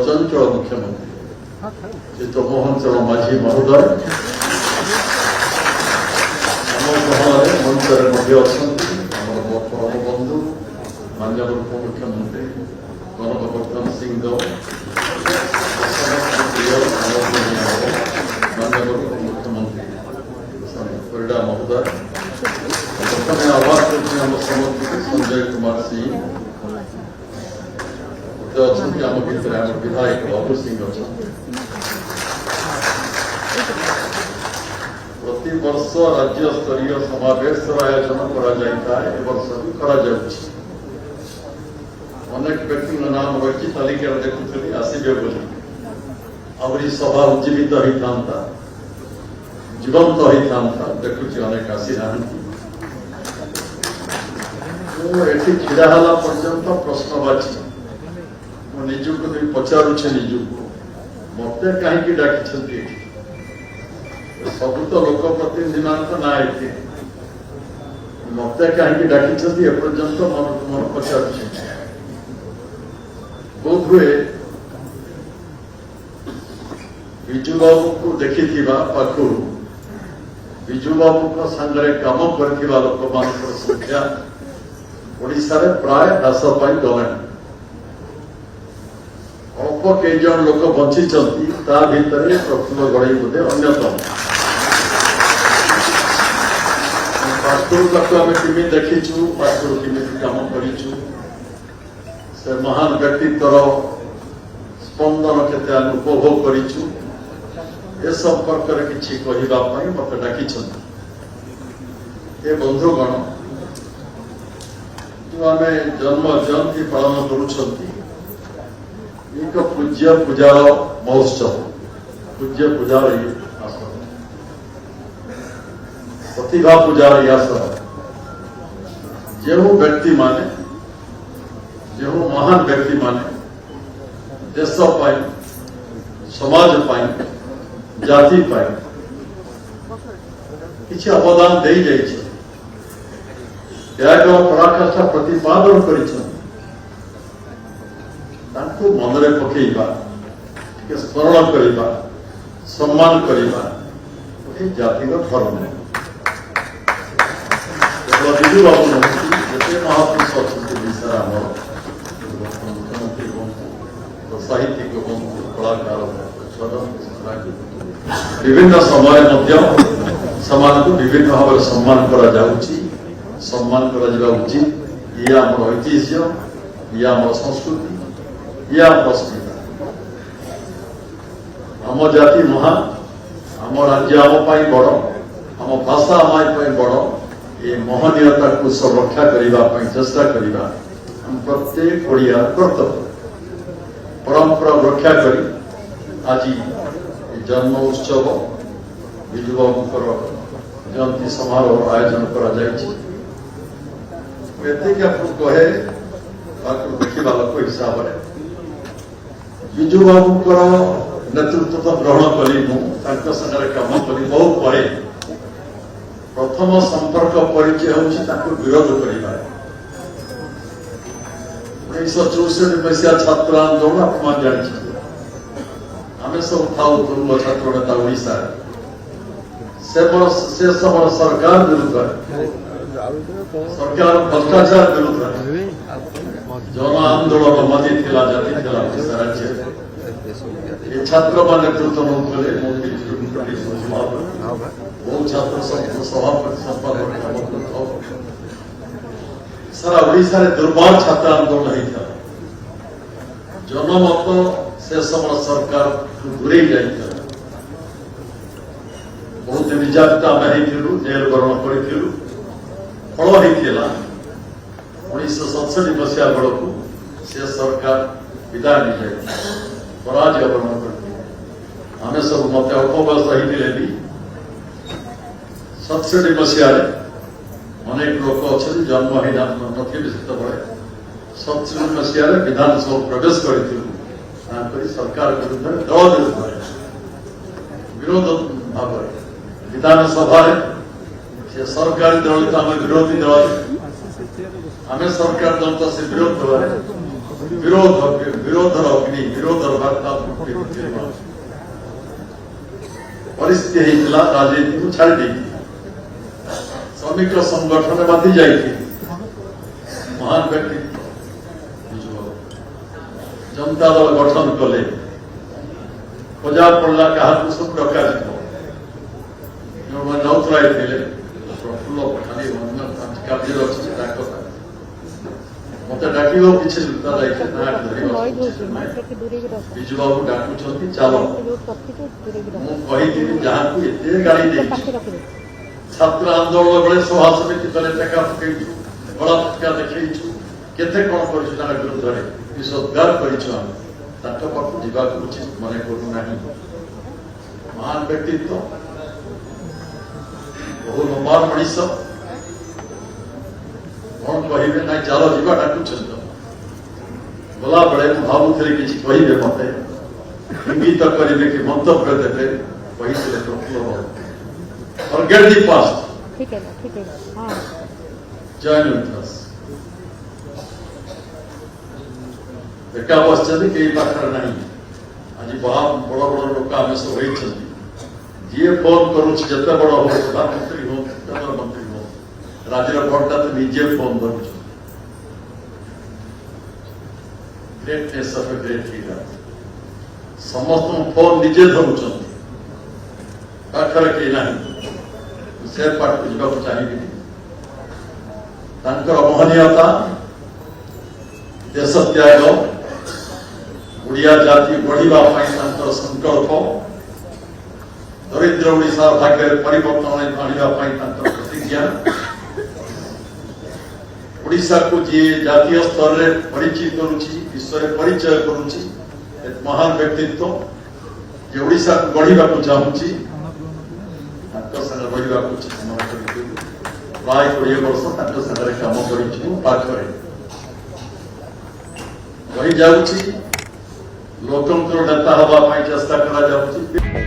चंचल मुख्यमंत्री चित्तमोहन चरण माझी महोदय मंचर परम बंधु माननीय उपमुख्यमंत्री गणवर्धन सिंह देव माननीय उपमुख्यमंत्री परिडा महोदय प्रथम आवास समर्पित संजय कुमार सिंह अच्छा आम भितर आम विधायक बाबू सिंह अच्छा प्रति वर्ष राज्य स्तरीय समावेश आयोजन अनेक व्यक्ति नाम रखी तालिका देखुली आसबे बोली आहरी सभा उज्जीवित होता जीवंत होता देखुची अनेक आसी ना छिड़ा पर्यंत प्रश्नवाची निजुक पचारुचे निजुक मत कहीं डाकी सब तो लोक प्रतिनिधि मान ना ये मत कहीं डाकी एपर्यंत मन मन पचार बोध हुए विजु बाबू को देखी पाखु विजु बाबू सांगे कम कर लोक मान संख्या ओडिशा रे प्राय ह्रास पाई गलानी अल्प कई जन लोक बंची भितर प्रफुल्ल गड़ई बोधे अन्यतम पाखुर आम केमी देखीचु पाखुर केमी कम करूँ से महान व्यक्तित्वर स्पंदन केते उपभोग करूँ ए संपर्क में किसी कहवाई मत डाकी बंधुगण जो आम जन्म जयंती पालन करुँच एक पूज्य पूजार महोत्सव पूज्य पूजार आसन प्रतिभा पूजार आसन जो व्यक्ति माने जो महान व्यक्ति माने देश पाई समाज पाई जाति पाई किसी अवदान दे जाइए पराकाष्ठा प्रतिपादन कर मनरे पकेबा स्मरण करवा सम्मान करवा जातिर धर्म विजु बाबू जिते महापुरुष अच्छा विषय आम मुख्यमंत्री बंधु साहित्यिक बंधु कलाकार विभिन्न समय विभिन्न भाव सम्मान करा सम्मान करा उचित ये आम ऐतिह्य ये आम संस्कृति ये आम अस्मिता आम जाति महान आम राज्य आम बड़ आम भाषा आम बड़ ये महनीयता को संरक्षा करने चेष्टा करवा प्रत्येक ओडिया कर्तव्य परंपरा रक्षा करी आज जन्म उत्सव विजु बाबूर जयंती समारोह आयोजन करा कहे देखा लोक हिसाब से विजु बाबूर नेतृत्व तो ग्रहण कली मुझे कम कली बहुत पर प्रथम संपर्क परिचय हूँ विरोध करवा 1964 मसीहा छात्र आंदोलन आप जानी आम सब था पूर्व छात्र नेता ओडिशा से समय सरकार विरुद्ध सरकार भ्रष्टाचार विरुद्ध जन आंदोलन मदी जाति राज्य छात्र नेतृत्व नौते बहुत छात्र सभापति संपादक सारा ओडिशा दुर्बार छात्र आंदोलन होता जनमत से समय सरकार दूरे जाता बहुत निर्यातित आम जेल बरण करूँ फल होता 1967 मसीहा बेलू से सरकार विदाय नहीं जाए पराजय बरण कर आम सब मत अल्प बयस होते भी 67 मसीह अनेक लोक अच्छा जन्म होना नथिबे से 67 मसीह विधानसभा प्रवेश कर सरकार विरुद्ध दल विरोध भाव विधानसभा से सरकारी दल तो आम विरोधी दल आम सरकार दल तो से विरोध दल विरोधर अग्नि विरोधर वार्ता परिस्थिति होता राजनीति को छाड़ दी श्रमिक संगठन बांधी जाए महान व्यक्तित्व जनता दल गठन कले खोजा पड़ा क्या सब डक नौतराय थे प्रफुल्ल पठानी कार्य अच्छे मत डाक किसी विजु बाबू डाकुंट चलो मुझे जहाँ को एत गाड़ी छात्र आंदोलन बेले सभा समिति तले टेका पकईचु बड़ा पटका देखु केते कौन कर विरुद्ध में सत्कार करपाक जावाक उचित मन करूना महान व्यक्तित्व बहु नंबर मनीष कौन कहे ना चलो जा डाकुंट गला बेले भावुली किसी कहे मत इंगित करेंगे कि मंतव्य देते कही प्रफुल्ल Forget the past. ठीक है हाँ Join with us. देखा बच्चे कई पाखर नहीं आज बहुत बड़ा बड़ा लोग आम सब होती जी फोन करुँ जिते बड़ हो प्रधानमंत्री हो केंद्र मंत्री हो राज्य भोटा तो निजे फोन करुँ greatness of a great leader समस्त फोन निजे धरुंच पाखर कई ना से पाठ को जावाक चाहिए महनीयता देश त्याग ओडिया जाति बढ़ावा संकल्प दरिद्र ओडिशा भाग्य परिवर्तन आने प्रतिज्ञा ओडिशा को जी जातीय स्तर में परिचित करुच्ची विश्व में परिचय करुच्ची एक महान व्यक्तित्व जे ओडिशा को गढ़ा चाहूँगी रहा प्राय 20 वर्ष सागर कम कर रही जाऊँगी लोकतंत्र नेता हाँवाई चेष्टा करा जाऊँगी।